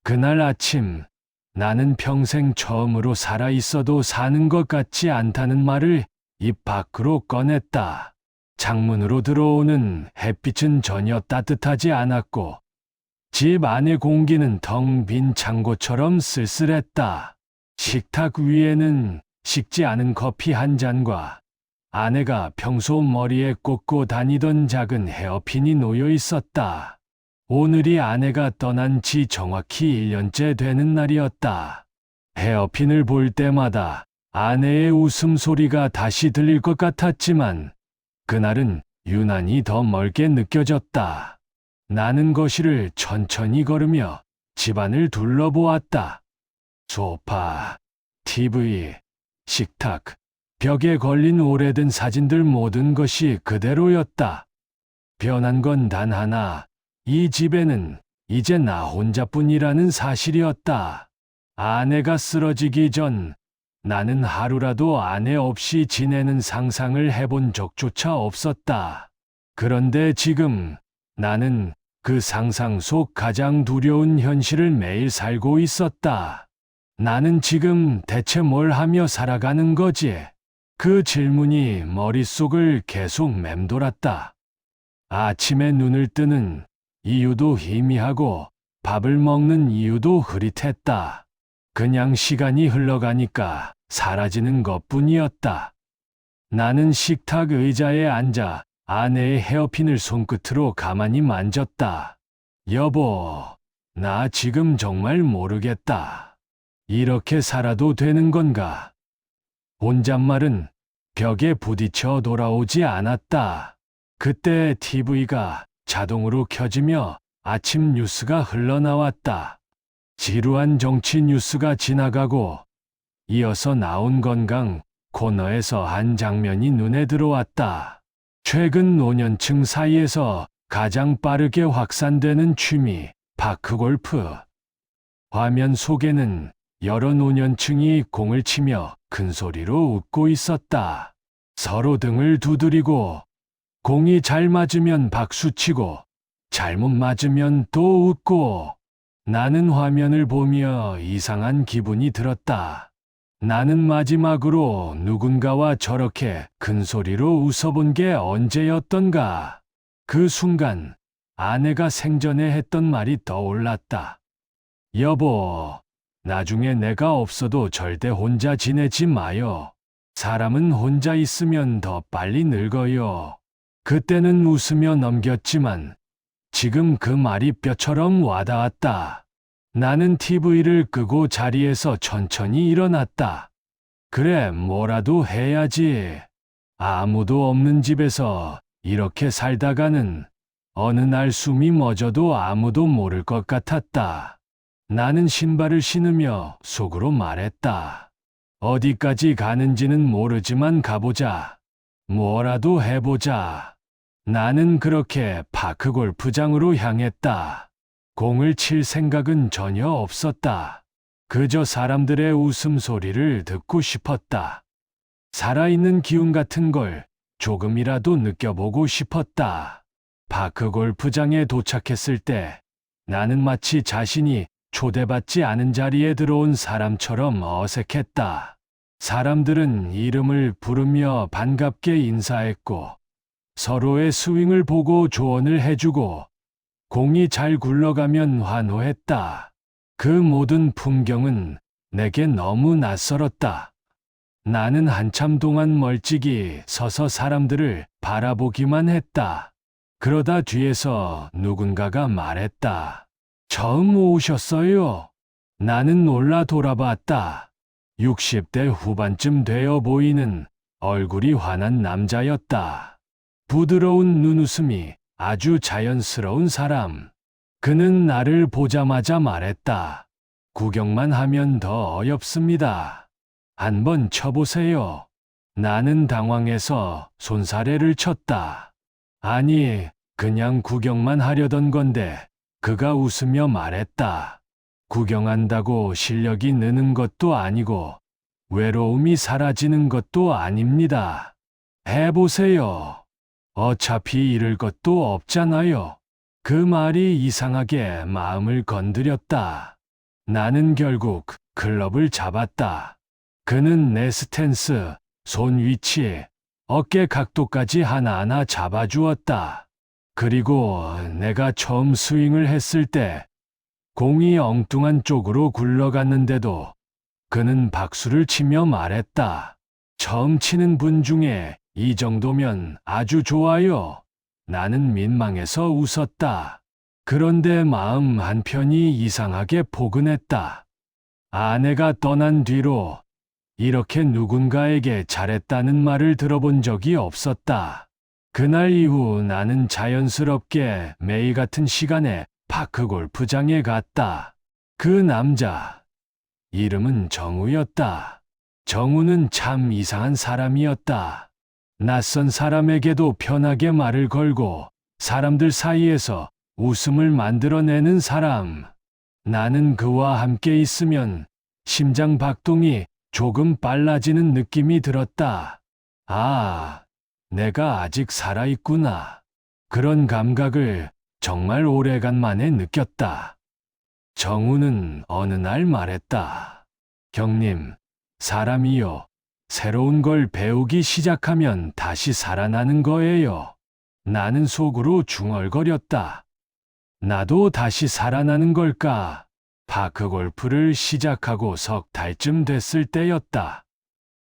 그날 아침 나는 평생 처음으로 살아 있어도 사는 것 같지 않다는 말을 입 밖으로 꺼냈다. 창문으로 들어오는 햇빛은 전혀 따뜻하지 않았고 집 안의 공기는 텅 빈 창고처럼 쓸쓸했다. 식탁 위에는 식지 않은 커피 한 잔과 아내가 평소 머리에 꽂고 다니던 작은 헤어핀이 놓여 있었다. 오늘이 아내가 떠난 지 정확히 1년째 되는 날이었다. 헤어핀을 볼 때마다 아내의 웃음소리가 다시 들릴 것 같았지만 그날은 유난히 더 멀게 느껴졌다. 나는 거실을 천천히 걸으며 집안을 둘러보았다. 소파, TV, 식탁, 벽에 걸린 오래된 사진들 모든 것이 그대로였다. 변한 건 단 하나, 이 집에는 이제 나 혼자뿐이라는 사실이었다. 아내가 쓰러지기 전 나는 하루라도 아내 없이 지내는 상상을 해본 적조차 없었다. 그런데 지금 나는 그 상상 속 가장 두려운 현실을 매일 살고 있었다. 나는 지금 대체 뭘 하며 살아가는 거지? 그 질문이 머릿속을 계속 맴돌았다. 아침에 눈을 뜨는 이유도 희미하고 밥을 먹는 이유도 흐릿했다. 그냥 시간이 흘러가니까 사라지는 것뿐이었다. 나는 식탁 의자에 앉아 아내의 헤어핀을 손끝으로 가만히 만졌다. 여보, 나 지금 정말 모르겠다. 이렇게 살아도 되는 건가? 혼잣말은 벽에 부딪혀 돌아오지 않았다. 그때 TV가 자동으로 켜지며 아침 뉴스가 흘러나왔다. 지루한 정치 뉴스가 지나가고 이어서 나온 건강 코너에서 한 장면이 눈에 들어왔다. 최근 노년층 사이에서 가장 빠르게 확산되는 취미, 파크골프. 화면 속에는 여러 노년층이 공을 치며 큰 소리로 웃고 있었다. 서로 등을 두드리고 공이 잘 맞으면 박수치고 잘못 맞으면 또 웃고. 나는 화면을 보며 이상한 기분이 들었다. 나는 마지막으로 누군가와 저렇게 큰 소리로 웃어본 게 언제였던가. 그 순간 아내가 생전에 했던 말이 떠올랐다. 여보, 나중에 내가 없어도 절대 혼자 지내지 마요. 사람은 혼자 있으면 더 빨리 늙어요. 그때는 웃으며 넘겼지만 지금 그 말이 뼈처럼 와닿았다. 나는 TV를 끄고 자리에서 천천히 일어났다. 그래, 뭐라도 해야지. 아무도 없는 집에서 이렇게 살다가는 어느 날 숨이 멎어도 아무도 모를 것 같았다. 나는 신발을 신으며 속으로 말했다. 어디까지 가는지는 모르지만 가보자. 뭐라도 해보자. 나는 그렇게 파크 골프장으로 향했다. 공을 칠 생각은 전혀 없었다. 그저 사람들의 웃음소리를 듣고 싶었다. 살아있는 기운 같은 걸 조금이라도 느껴보고 싶었다. 파크 골프장에 도착했을 때 나는 마치 자신이 초대받지 않은 자리에 들어온 사람처럼 어색했다. 사람들은 이름을 부르며 반갑게 인사했고 서로의 스윙을 보고 조언을 해주고 공이 잘 굴러가면 환호했다. 그 모든 풍경은 내게 너무 낯설었다. 나는 한참 동안 멀찍이 서서 사람들을 바라보기만 했다. 그러다 뒤에서 누군가가 말했다. 처음 오셨어요? 나는 놀라 돌아봤다. 60대 후반쯤 되어 보이는 얼굴이 환한 남자였다. 부드러운 눈웃음이 아주 자연스러운 사람. 그는 나를 보자마자 말했다. 구경만 하면 더 어렵습니다. 한번 쳐보세요. 나는 당황해서 손사래를 쳤다. 아니, 그냥 구경만 하려던 건데 그가 웃으며 말했다. 구경한다고 실력이 느는 것도 아니고 외로움이 사라지는 것도 아닙니다. 해보세요. 어차피 잃을 것도 없잖아요. 그 말이 이상하게 마음을 건드렸다. 나는 결국 클럽을 잡았다. 그는 내 스탠스, 손 위치, 어깨 각도까지 하나하나 잡아주었다. 그리고 내가 처음 스윙을 했을 때 공이 엉뚱한 쪽으로 굴러갔는데도 그는 박수를 치며 말했다. 처음 치는 분 중에 이 정도면 아주 좋아요. 나는 민망해서 웃었다. 그런데 마음 한편이 이상하게 포근했다. 아내가 떠난 뒤로 이렇게 누군가에게 잘했다는 말을 들어본 적이 없었다. 그날 이후 나는 자연스럽게 매일 같은 시간에 파크 골프장에 갔다. 그 남자, 이름은 정우였다. 정우는 참 이상한 사람이었다. 낯선 사람에게도 편하게 말을 걸고 사람들 사이에서 웃음을 만들어내는 사람. 나는 그와 함께 있으면 심장 박동이 조금 빨라지는 느낌이 들었다. 아, 내가 아직 살아있구나. 그런 감각을 정말 오래간만에 느꼈다. 정우는 어느 날 말했다. 경님, 사람이요. 새로운 걸 배우기 시작하면 다시 살아나는 거예요. 나는 속으로 중얼거렸다. 나도 다시 살아나는 걸까? 파크 골프를 시작하고 석 달쯤 됐을 때였다.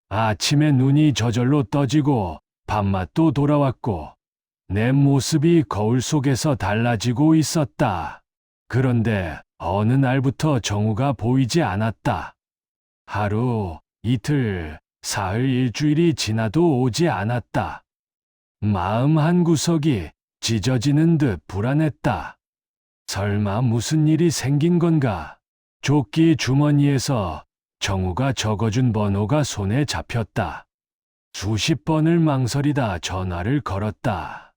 아침에 눈이 저절로 떠지고 밥맛도 돌아왔고 내 모습이 거울 속에서 달라지고 있었다. 그런데 어느 날부터 정우가 보이지 않았다. 하루, 이틀, 사흘, 일주일이 지나도 오지 않았다. 마음 한구석이 찢어지는 듯 불안했다. 설마 무슨 일이 생긴 건가? 조끼 주머니에서 정우가 적어준 번호가 손에 잡혔다. 수십 번을 망설이다 전화를 걸었다.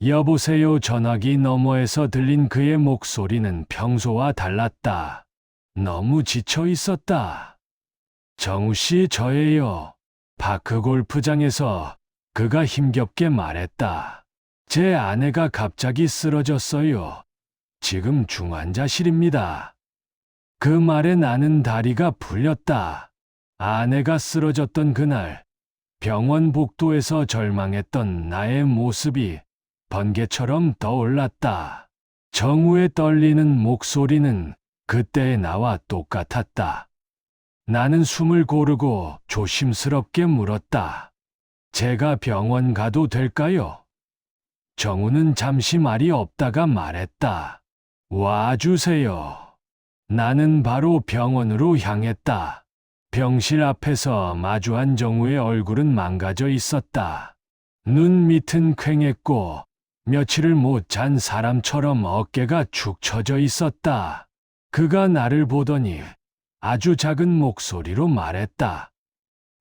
여보세요. 전화기 너머에서 들린 그의 목소리는 평소와 달랐다. 너무 지쳐 있었다. 정우 씨, 저예요. 파크 골프장에서 그가 힘겹게 말했다. 제 아내가 갑자기 쓰러졌어요. 지금 중환자실입니다. 그 말에 나는 다리가 풀렸다. 아내가 쓰러졌던 그날, 병원 복도에서 절망했던 나의 모습이 번개처럼 떠올랐다. 정우의 떨리는 목소리는 그때의 나와 똑같았다. 나는 숨을 고르고 조심스럽게 물었다. 제가 병원 가도 될까요? 정우는 잠시 말이 없다가 말했다. 와주세요. 나는 바로 병원으로 향했다. 병실 앞에서 마주한 정우의 얼굴은 망가져 있었다. 눈 밑은 퀭했고 며칠을 못 잔 사람처럼 어깨가 축 처져 있었다. 그가 나를 보더니 아주 작은 목소리로 말했다.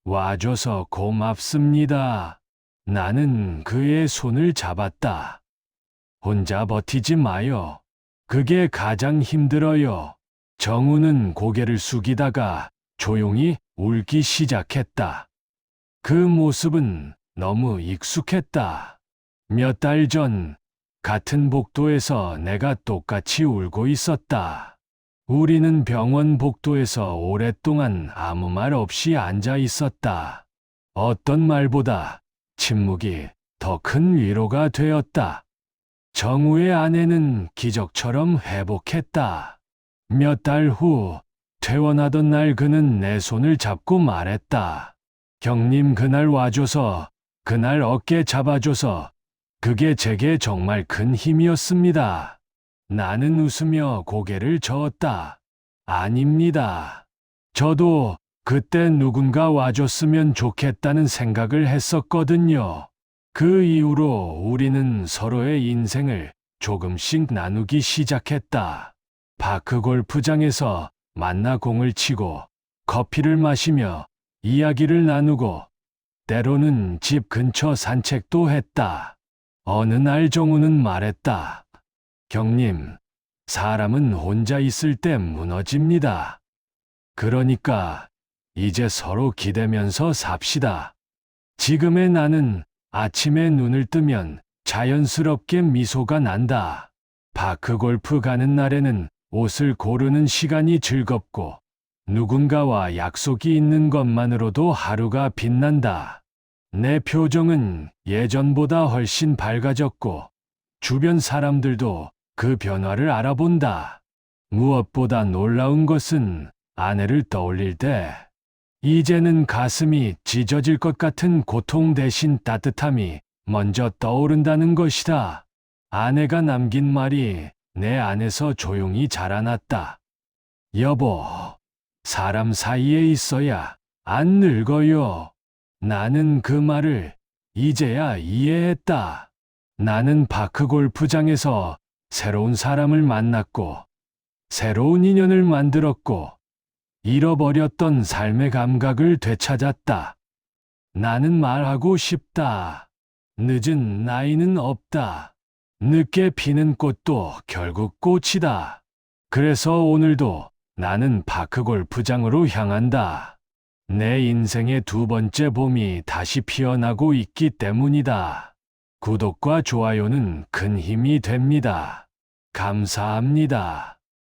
와줘서 고맙습니다. 나는 그의 손을 잡았다. 혼자 버티지 마요. 그게 가장 힘들어요. 정우는 고개를 숙이다가 조용히 울기 시작했다. 그 모습은 너무 익숙했다. 몇 달 전 같은 복도에서 내가 똑같이 울고 있었다. 우리는 병원 복도에서 오랫동안 아무 말 없이 앉아 있었다. 어떤 말보다 침묵이 더 큰 위로가 되었다. 정우의 아내는 기적처럼 회복했다. 몇 달 후 퇴원하던 날 그는 내 손을 잡고 말했다. 경님, 그날 와줘서, 그날 어깨 잡아줘서 그게 제게 정말 큰 힘이었습니다. 나는 웃으며 고개를 저었다. 아닙니다. 저도 그때 누군가 와줬으면 좋겠다는 생각을 했었거든요. 그 이후로 우리는 서로의 인생을 조금씩 나누기 시작했다. 파크 골프장에서 만나 공을 치고 커피를 마시며 이야기를 나누고 때로는 집 근처 산책도 했다. 어느 날 정우는 말했다. 경님, 사람은 혼자 있을 때 무너집니다. 그러니까 이제 서로 기대면서 삽시다. 지금의 나는 아침에 눈을 뜨면 자연스럽게 미소가 난다. 파크 골프 가는 날에는 옷을 고르는 시간이 즐겁고 누군가와 약속이 있는 것만으로도 하루가 빛난다. 내 표정은 예전보다 훨씬 밝아졌고 주변 사람들도 그 변화를 알아본다. 무엇보다 놀라운 것은 아내를 떠올릴 때 이제는 가슴이 찢어질 것 같은 고통 대신 따뜻함이 먼저 떠오른다는 것이다. 아내가 남긴 말이 내 안에서 조용히 자라났다. 여보, 사람 사이에 있어야 안 늙어요. 나는 그 말을 이제야 이해했다. 나는 파크 골프장에서 새로운 사람을 만났고, 새로운 인연을 만들었고, 잃어버렸던 삶의 감각을 되찾았다. 나는 말하고 싶다. 늦은 나이는 없다. 늦게 피는 꽃도 결국 꽃이다. 그래서 오늘도 나는 파크 골프장으로 향한다. 내 인생의 두 번째 봄이 다시 피어나고 있기 때문이다. 구독과 좋아요는 큰 힘이 됩니다. 감사합니다.